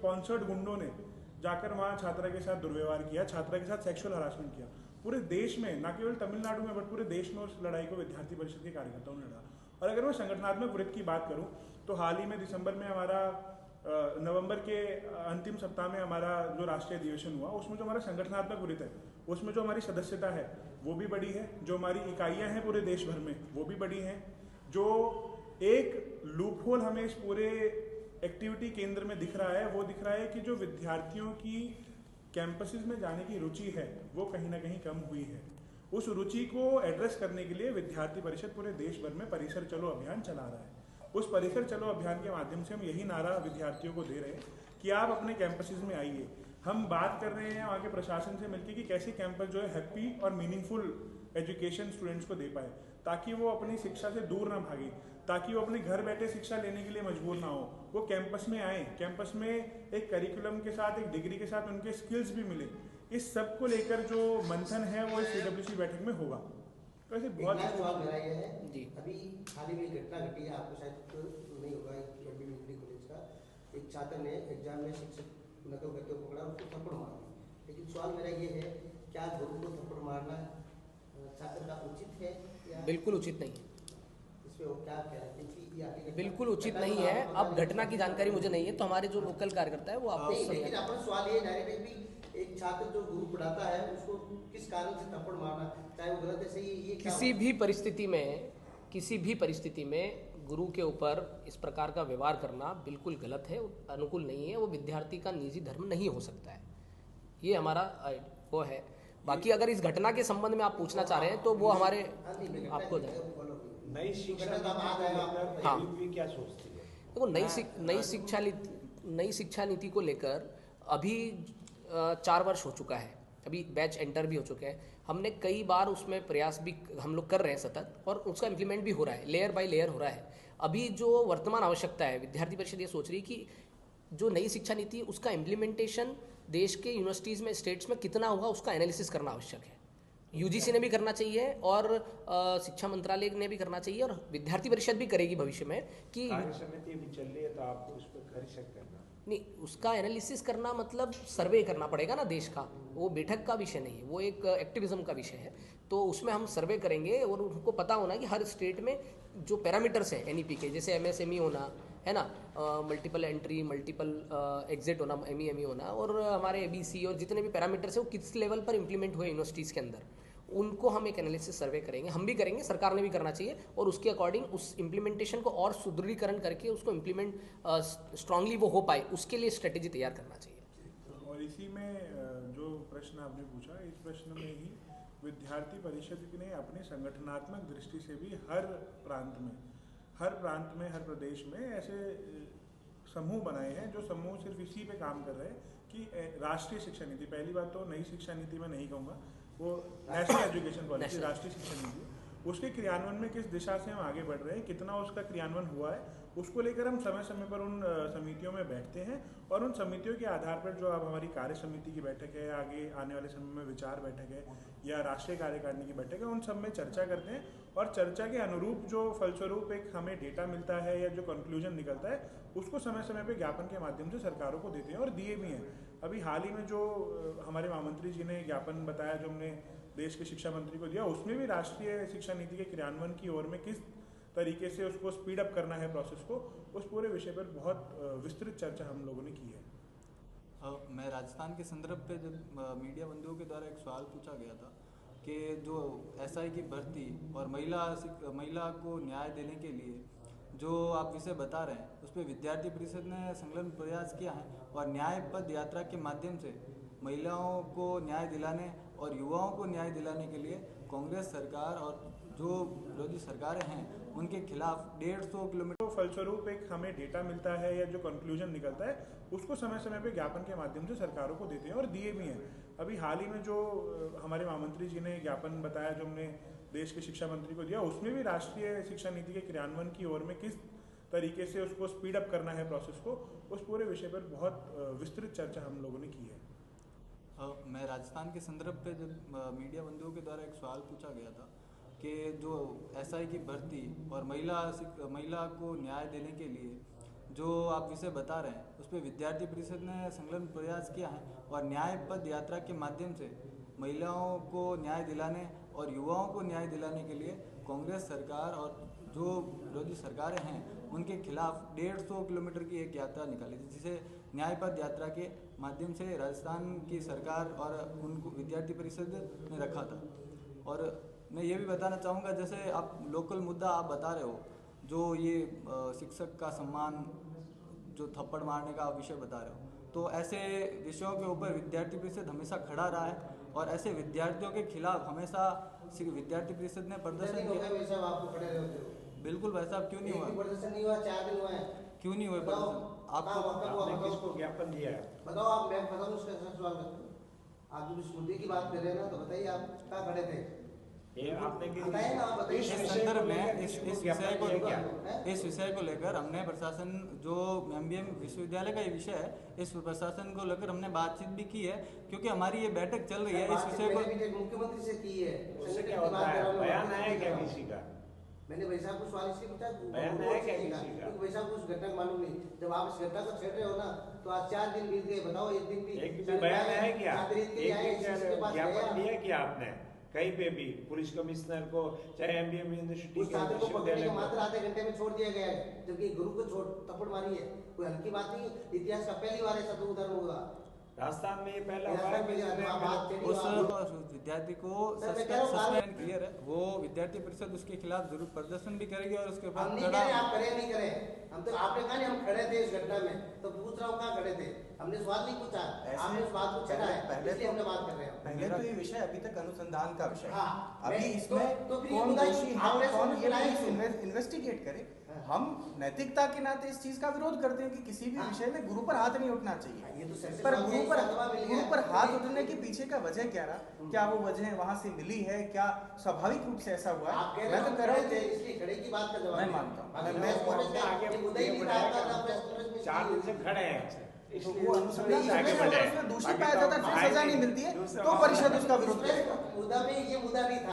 Sponsored गुंडों ने जाकर वहाँ छात्रा के साथ दुर्व्यवहार किया, छात्रा के साथ सेक्सुअल हरासमेंट किया। पूरे देश में, न केवल तमिलनाडु में बट पूरे देश में उस लड़ाई को विद्यार्थी परिषद के कार्यकर्ताओं ने लड़ा। और अगर मैं संगठनात्मक वृत्त की बात करूं तो हाल ही में दिसंबर में हमारा नवंबर के अंतिम सप्ताह में हमारा जो राष्ट्रीय अधिवेशन हुआ, उसमें जो हमारा संगठनात्मक वृत्त है, उसमें जो हमारी सदस्यता है वो भी बढ़ी है, जो हमारी इकाइयां हैं पूरे देश भर में वो भी बढ़ी हैं। जो एक लूपहोल हमें इस पूरे एक्टिविटी केंद्र में दिख रहा है वो दिख रहा है कि जो विद्यार्थियों की कैंपसेस में जाने की रुचि है वो कहीं ना कहीं कम हुई है। उस रुचि को एड्रेस करने के लिए विद्यार्थी परिषद पूरे देश भर में परिसर चलो अभियान चला रहा है। उस परिसर चलो अभियान के माध्यम से हम यही नारा विद्यार्थियों को दे रहे हैं कि आप अपने कैंपसेस में आइए। हम बात कर रहे हैं वहाँ के प्रशासन से मिलकर कि कैसे कैंपस जो है हैप्पी और मीनिंगफुल एजुकेशन स्टूडेंट्स को दे पाए, ताकि वो अपनी शिक्षा से दूर ना भागे, ताकि वो अपने घर बैठे शिक्षा लेने के लिए मजबूर ना हो, वो कैंपस में आए, कैंपस में एक करिकुलम के साथ, एक डिग्री के साथ उनके स्किल्स भी मिले। इस सब को लेकर जो मंथन है वो इस CWC बैठक में होगा। तो ऐसे बहुत सवाल मेरा ये है जी, अभी हाल ही में घटना घटी है, आपको शायद नहीं होगा, कॉलेज का एक छात्र ने एग्जाम में शिक्षक नकल करते हुए पकड़ा, उसको थप्पड़ मार दी। लेकिन सवाल मेरा ये है, क्या गुरु को थप्पड़ मारना छात्र का उचित है या? बिल्कुल उचित नहीं है। इसमें वो क्या बिल्कुल उचित नहीं है। अब घटना की जानकारी मुझे नहीं है, तो हमारे जो लोकल कार्यकर्ता है वो आपको लेकिन अपना सवाल ये डायरेक्ट भी, एक छात्र जो गुरु पढ़ाता है उसको किस कारण से थप्पड़ मारना, चाहे वो गलत है सही, ये किसी भी परिस्थिति में गुरु के ऊपर इस प्रकार का व्यवहार करना बिल्कुल गलत है, अनुकूल नहीं है। वो विद्यार्थी का निजी धर्म नहीं हो सकता है, ये हमारा वो है। बाकी अगर इस घटना के संबंध में आप पूछना चाह रहे हैं तो वो हमारे आपको नई शिक्षा क्या सोचती है? देखो, नई शिक्षा नीति को लेकर अभी 4 वर्ष हो चुका है, अभी बैच एंटर भी हो चुके हैं। हमने कई बार उसमें प्रयास भी हम लोग कर रहे हैं सतत, और उसका इम्प्लीमेंट भी हो रहा है, लेयर बाय लेयर हो रहा है। अभी जो वर्तमान आवश्यकता है, विद्यार्थी परिषद ये सोच रही है कि जो नई शिक्षा नीति उसका इम्प्लीमेंटेशन देश के यूनिवर्सिटीज़ में, स्टेट्स में कितना होगा, उसका एनालिसिस करना आवश्यक है। UGC ने भी करना चाहिए और शिक्षा मंत्रालय ने भी करना चाहिए, और विद्यार्थी परिषद भी करेगी भविष्य में कि समिति अभी चल रही है, तो आप उस पर कर सकते हैं नहीं, उसका एनालिसिस करना मतलब सर्वे करना पड़ेगा ना देश का, वो बैठक का विषय नहीं है, वो एक एक्टिविज्म का विषय है। तो उसमें हम सर्वे करेंगे और उनको पता होना कि हर स्टेट में जो पैरामीटर्स हैं NEP के, जैसे MSME होना है ना, मल्टीपल एंट्री, मल्टीपल एग्जिट होना, MEME होना, और हमारे ABC और जितने भी पैरामीटर्स हैं वो किस लेवल पर इंप्लीमेंट हुए यूनिवर्सिटीज़ के अंदर, उनको हम एक एनालिसिस सर्वे करेंगे। हम भी करेंगे, सरकार ने भी करना चाहिए, और उसके अकॉर्डिंग उस इम्प्लीमेंटेशन को और सुदृढ़ीकरण करके उसको इम्प्लीमेंट स्ट्रांगली वो हो पाए, उसके लिए स्ट्रेटेजी तैयार करना चाहिए। और इसी में जो प्रश्न आपने पूछा, इस प्रश्न में ही विद्यार्थी परिषद ने अपने संगठनात्मक दृष्टि से भी हर प्रांत में, हर प्रदेश में ऐसे समूह बनाए हैं, जो समूह सिर्फ इसी पे काम कर रहे हैं कि राष्ट्रीय शिक्षा नीति, पहली बात तो नई शिक्षा नीति में नहीं कहूँगा, वो नेशनल एजुकेशन पॉलिसी, राष्ट्रीय शिक्षा नीति, उसके क्रियान्वयन में किस दिशा से हम आगे बढ़ रहे हैं, कितना उसका क्रियान्वयन हुआ है, उसको लेकर हम समय समय पर उन समितियों में बैठते हैं, और उन समितियों के आधार पर जो अब हमारी कार्य समिति की बैठक है, आगे आने वाले समय में विचार बैठक है या राष्ट्रीय कार्यकारिणी की बैठक है, उन सब में चर्चा करते हैं, और चर्चा के अनुरूप जो फलस्वरूप एक हमें डेटा मिलता है या जो कंक्लूजन निकलता है, उसको समय समय पर ज्ञापन के माध्यम से सरकारों को देते हैं, और दिए भी हैं। अभी हाल ही में जो हमारे महामंत्री जी ने ज्ञापन बताया, जो हमने देश के शिक्षा मंत्री को दिया, उसमें भी राष्ट्रीय शिक्षा नीति के क्रियान्वयन की ओर में किस तरीके से उसको स्पीड अप करना है प्रोसेस को, उस पूरे विषय पर बहुत विस्तृत चर्चा हम लोगों ने की है। मैं राजस्थान के संदर्भ पे जब मीडिया बंधुओं के द्वारा एक सवाल पूछा गया था कि जो SI की भर्ती और महिला को न्याय देने के लिए जो आप विषय बता रहे हैं, उस पर विद्यार्थी परिषद ने संलग्न प्रयास किया है, और न्याय पद यात्रा के माध्यम से महिलाओं को न्याय दिलाने और युवाओं को न्याय दिलाने के लिए कांग्रेस सरकार और जो विरोधी सरकारें हैं उनके खिलाफ 150 किलोमीटर फलस्वरूप एक हमें डेटा मिलता है या जो कंक्लूजन निकलता है, उसको समय समय पे ज्ञापन के माध्यम से सरकारों को देते हैं, और दिए भी हैं। अभी हाल ही में जो हमारे महामंत्री जी ने ज्ञापन बताया, जो हमने देश के शिक्षा मंत्री को दिया, उसमें भी राष्ट्रीय शिक्षा नीति के क्रियान्वयन की ओर में किस तरीके से उसको स्पीड अप करना है प्रोसेस को, उस पूरे विषय पर बहुत विस्तृत चर्चा हम लोगों ने की है। मैं राजस्थान के संदर्भ पे जब मीडिया बंधुओं के द्वारा एक सवाल पूछा गया था कि जो SI की भर्ती और महिला को न्याय देने के लिए जो आप विषय बता रहे हैं उस पर विद्यार्थी परिषद ने संलग्न प्रयास किया है और न्याय पद यात्रा के माध्यम से महिलाओं को न्याय दिलाने और युवाओं को न्याय दिलाने के लिए कांग्रेस सरकार और जो विरोधी सरकारें हैं उनके खिलाफ 150 किलोमीटर की एक यात्रा निकाली थी, जिसे न्याय पद यात्रा के माध्यम से राजस्थान की सरकार और उनको विद्यार्थी परिषद ने रखा था। और मैं ये भी बताना चाहूँगा, जैसे आप लोकल मुद्दा आप बता रहे हो, जो ये शिक्षक का सम्मान, जो थप्पड़ मारने का आप विषय बता रहे हो, तो ऐसे विषयों के ऊपर विद्यार्थी परिषद हमेशा खड़ा रहा है और ऐसे विद्यार्थियों के खिलाफ हमेशा विद्यार्थी परिषद ने प्रदर्शन किया। बिल्कुल भाई साहब, क्यों नहीं हुआ? प्रदर्शन नहीं हुआ, 4 दिन हुए हैं। क्यों नहीं हुए प्रदर्शन? आपने किसको ज्ञापन दिया है? बताओ आप, मैं बताऊं उसका सवाल करता हूं। आप जो इस मुद्दे की बात कर रहे हैं ना, तो बताइए आप कहाँ खड़े थे? ये आपने बताइए ना, आप बताइए। इस संदर्भ में इस विषय को लेकर हमने प्रशासन, जो एमबीएम विश्वविद्यालय का ये विषय है, इस प्रशासन को लेकर हमने बातचीत भी की है, क्योंकि हमारी ये बैठक चल रही है इस विषय को। मुख्यमंत्री से की है, उससे क्या होता है? बयान है क्या किसी का? मैंने भाई साहब को सवाल इसलिए पूछा, बयान है क्या किसी का? भाई साहब को उस घटना का मालूम नहीं। जब आप इस घटना को छेड़ रहे हो ना, तो आज 4 दिन बीत गए। बताओ, एक दिन भी बयान है क्या? ज्ञापन ज्ञापन दिया क्या आपने कहीं पे भी? पुलिस कमिश्नर को, चाहे एमबीएम यूनिवर्सिटी के विश्वविद्यालय को मात्र आधे घंटे में छोड़ दिया गया है, जबकि गुरु को छोड़ थप्पड़ मारी है। कोई हल्की बात नहीं। इतिहास का पहली बार ऐसा उदाहरण होगा राजस्थान में। ये पहला हुआ है कि उस विद्यार्थी को सस्पेंड क्लियर है, वो विद्यार्थी परिषद उसके खिलाफ जरूर प्रदर्शन भी करेगी और उसके बाद आप करें नहीं करें। हम तो आपने कहा नहीं हम खड़े थे इस घटना में, तो पूछ रहा हूँ कहाँ खड़े थे? हमने सवाल नहीं पूछा, आपने उस बात को छेड़ा है, इसलिए हमने बात कर रहे हैं। पहले तो ये विषय अभी तक अनुसंधान का विषय है। हाँ, अभी इसमें तो फिर कौन दोषी है, कौन ये इन्वेस्टिगेट करे। हम नैतिकता के नाते इस चीज का विरोध करते हैं कि किसी भी विषय में गुरु पर हाथ नहीं उठना चाहिए। ये तो पर गुरु पर हाथ उठने के पीछे का वजह क्या रहा? क्या वो वजह वहां से मिली है? क्या स्वाभाविक रूप से ऐसा हुआ है? मैं तो कह रहा हूँ इसलिए खड़े की बात का जवाब मैं मानता हूँ। आगे 4 दिन से खड़े हैं, वो अनुसंधान दूसरी पाया जाता है, फिर सजा नहीं मिलती है, तो परिषद उसका विरोध करेगा। मुद्दा में ये मुद्दा नहीं था।